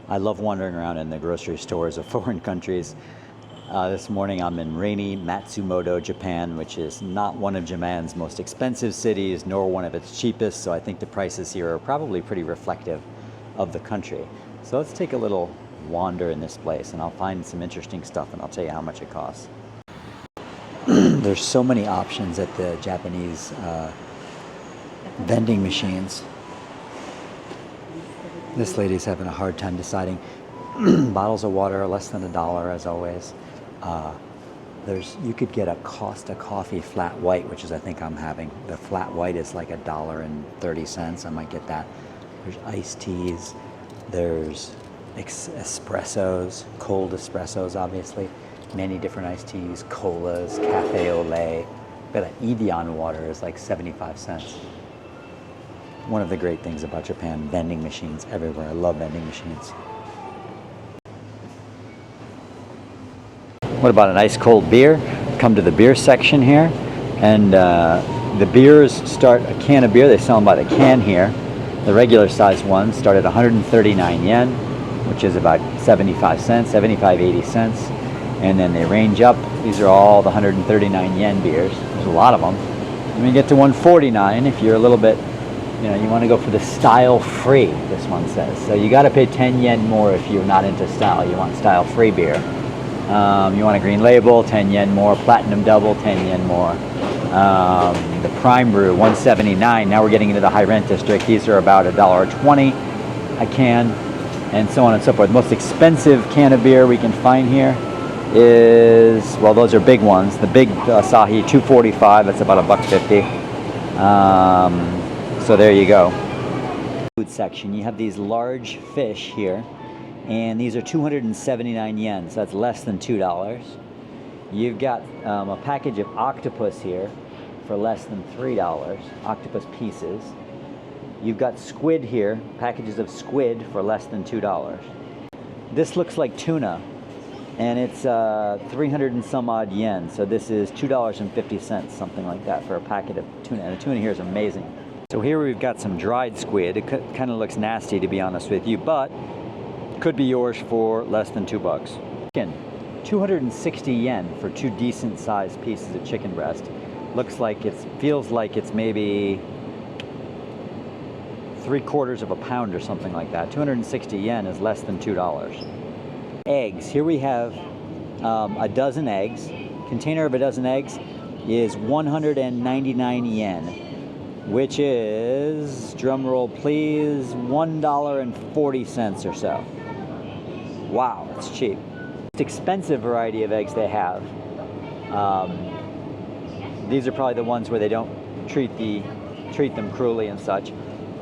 I love wandering around in the grocery stores of foreign countries. This morning I'm in rainy Matsumoto, Japan, which is not one of Japan's most expensive cities, nor one of its cheapest, so I think the prices here are probably pretty reflective of the country. So let's take a little wander in this place and I'll find some interesting stuff and I'll tell you how much it costs. There's so many options at the Japanese vending machines. This lady's having a hard time deciding. Bottles of water are less than $1 as always. You could get a Costa coffee flat white, which is I think I'm having. The flat white is like $1.30. I might get that. There's iced teas. There's espressos, cold espressos obviously. Many different iced teas, colas, cafe au lait. But an Evian water is like 75 cents. One of the great things about Japan, vending machines everywhere. I love vending machines. What about a nice cold beer? Come to the beer section here, and the beers start, a can of beer, they sell them by the can here. The regular size ones start at 139 yen, which is about 75 cents, 75, 80 cents. And then they range up. These are all the 139 yen beers. There's a lot of them. And we get to 149 if you're a little bit, you want to go for the style free, this one says. So you got to pay 10 yen more if you're not into style. You want style free beer. You want a green label, 10 yen more. Platinum double, 10 yen more. The prime brew, 179. Now we're getting into the high rent district. These are about $1.20 a can, and so on and so forth. The most expensive can of beer we can find here is, well, those are big ones. The big Asahi, 245. That's about $1.50. So there you go. Food section, you have these large fish here, and these are 279 yen, so that's less than $2. You've got a package of octopus here for less than $3, octopus pieces. You've got squid here, packages of squid for less than $2. This looks like tuna, and it's 300 and some odd yen, so this is $2.50, something like that, for a packet of tuna, and the tuna here is amazing. So here we've got some dried squid. It kind of looks nasty, to be honest with you, but could be yours for less than $2. Chicken, 260 yen for two decent sized pieces of chicken breast. Feels like it's maybe 3/4 of a pound or something like that. 260 yen is less than $2. Eggs, here we have a dozen eggs. Container of a dozen eggs is 199 yen, which is, drum roll please, $1.40 or so. Wow, it's cheap. Most expensive variety of eggs they have. These are probably the ones where they don't treat them cruelly and such,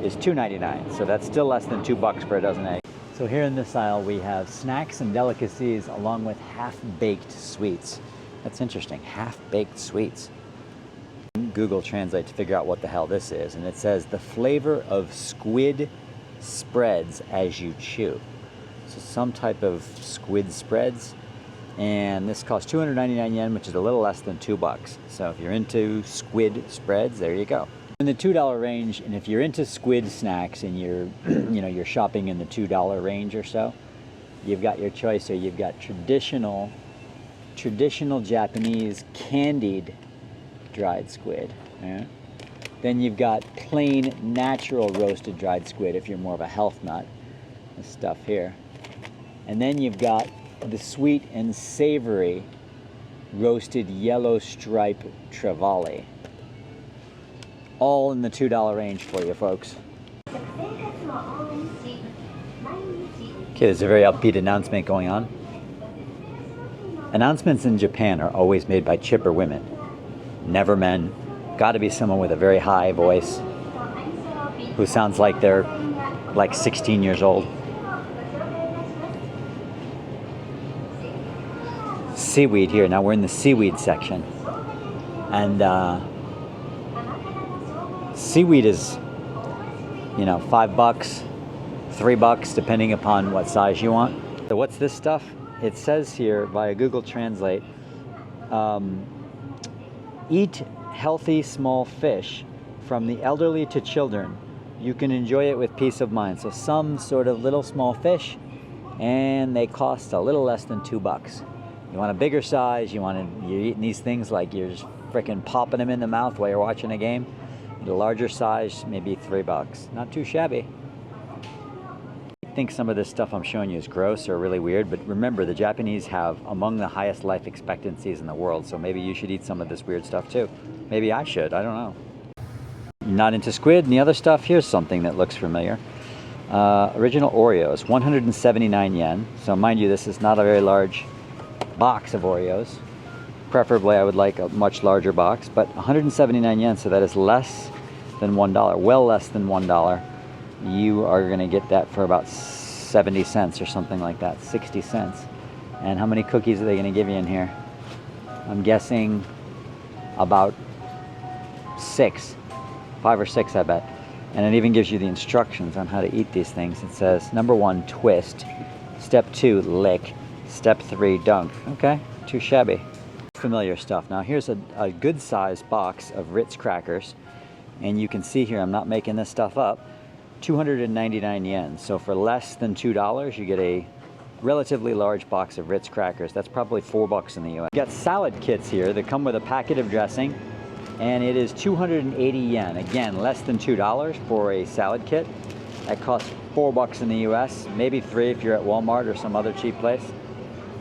is $2.99. So that's still less than $2 for a dozen eggs. So here in this aisle we have snacks and delicacies along with half-baked sweets. That's interesting, half-baked sweets. Google Translate to figure out what the hell this is, and it says the flavor of squid spreads as you chew. So some type of squid spreads, and this costs 299 yen, which is a little less than $2. So if you're into squid spreads, there you go. In the $2 range, and if you're into squid snacks and you're you're shopping in the $2 range or so, you've got your choice here. You've got traditional Japanese candied dried squid. Yeah. Then you've got plain natural roasted dried squid if you're more of a health nut. This stuff here. And then you've got the sweet and savory roasted yellow stripe trevally. All in the $2 range for you folks. Okay, there's a very upbeat announcement going on. Announcements in Japan are always made by chipper women. Never men. Got to be someone with a very high voice who sounds like they're like 16 years old. Seaweed here. Now we're in the seaweed section. And seaweed is, $5, $3, depending upon what size you want. So what's this stuff? It says here via Google Translate, eat healthy small fish from the elderly to children. You can enjoy it with peace of mind. So some sort of little small fish, and they cost a little less than $2. You want a bigger size, you're eating these things like you're just freaking popping them in the mouth while you're watching a game. The larger size, maybe $3. Not too shabby. I think some of this stuff I'm showing you is gross or really weird, but remember, the Japanese have among the highest life expectancies in the world, so maybe you should eat some of this weird stuff too. Maybe I should, I don't know. Not into squid and the other stuff? Here's something that looks familiar. Original Oreos, 179 yen. So mind you, this is not a very large box of Oreos. Preferably I would like a much larger box, but 179 yen, so that is less than $1, well less than $1. You are gonna get that for about 70 cents or something like that, 60 cents. And how many cookies are they gonna give you in here? I'm guessing about 5 or 6, I bet. And it even gives you the instructions on how to eat these things. It says, number 1, twist. Step 2, lick. Step 3, dunk. Okay, too shabby. Familiar stuff. Now here's a good sized box of Ritz crackers. And you can see here, I'm not making this stuff up, 299 yen. So for less than $2, you get a relatively large box of Ritz crackers. That's probably $4 in the US. You got salad kits here that come with a packet of dressing, and it is 280 yen. Again, less than $2 for a salad kit. That costs $4 in the US, maybe $3 if you're at Walmart or some other cheap place.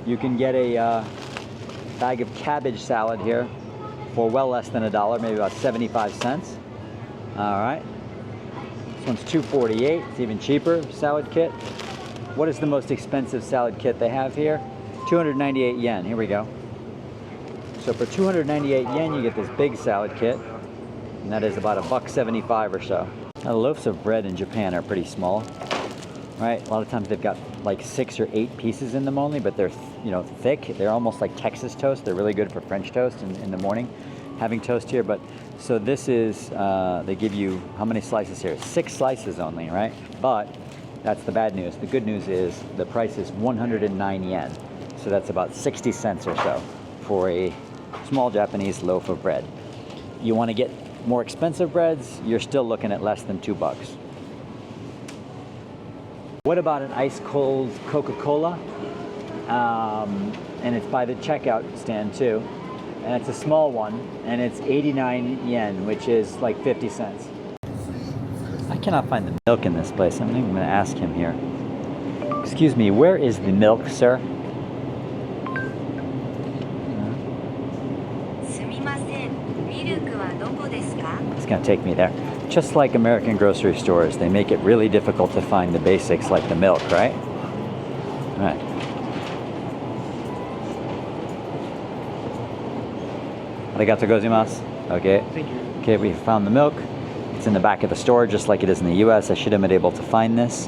You can get a bag of cabbage salad here for well less than $1, maybe about 75 cents. All right. This one's $2.48. It's even cheaper salad kit. What is the most expensive salad kit they have here? 298 yen. Here we go. So for 298 yen, you get this big salad kit, and that is about $1.75 or so. Now, loaves of bread in Japan are pretty small, right? A lot of times they've got like 6 or 8 pieces in them only, but they're, you know, thick. They're almost like Texas toast. They're really good for French toast in the morning, having toast here. But so this is, they give you how many slices here? 6 slices only, right? But that's the bad news. The good news is the price is 109 yen. So that's about 60 cents or so for a small Japanese loaf of bread. You want to get more expensive breads, you're still looking at less than $2. What about an ice cold Coca-Cola? And it's by the checkout stand too. And it's a small one, and it's 89 yen, which is like 50 cents. I cannot find the milk in this place. I'm even going to ask him here. Excuse me, where is the milk, sir? It's going to take me there. Just like American grocery stores, they make it really difficult to find the basics like the milk, right? All right. Arigatou gozaimasu. Okay. Thank you. Okay, we found the milk. It's in the back of the store, just like it is in the US. I should have been able to find this.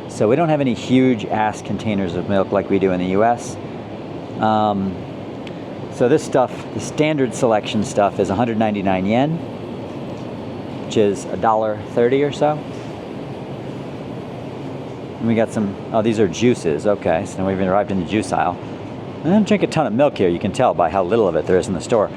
So we don't have any huge ass containers of milk like we do in the US. So this stuff, the standard selection stuff, is 199 yen, which is $1.30 or so. And we got some, oh, these are juices. Okay, so now we've arrived in the juice aisle. I don't drink a ton of milk here. You can tell by how little of it there is in the store.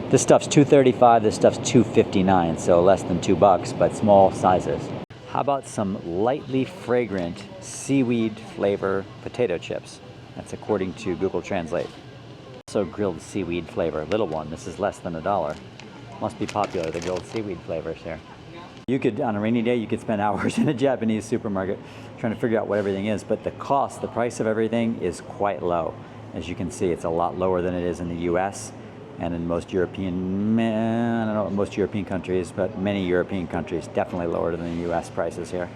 This stuff's $2.35, this stuff's $2.59, so less than $2, but small sizes. How about some lightly fragrant seaweed flavor potato chips? That's according to Google Translate. Also grilled seaweed flavor, little one. This is less than $1. Must be popular, the grilled seaweed flavors here. You could, on a rainy day, you could spend hours in a Japanese supermarket trying to figure out what everything is, but the cost, the price of everything is quite low. As you can see, it's a lot lower than it is in the US and in most European, I don't know, most European countries, but many European countries, definitely lower than the US prices here.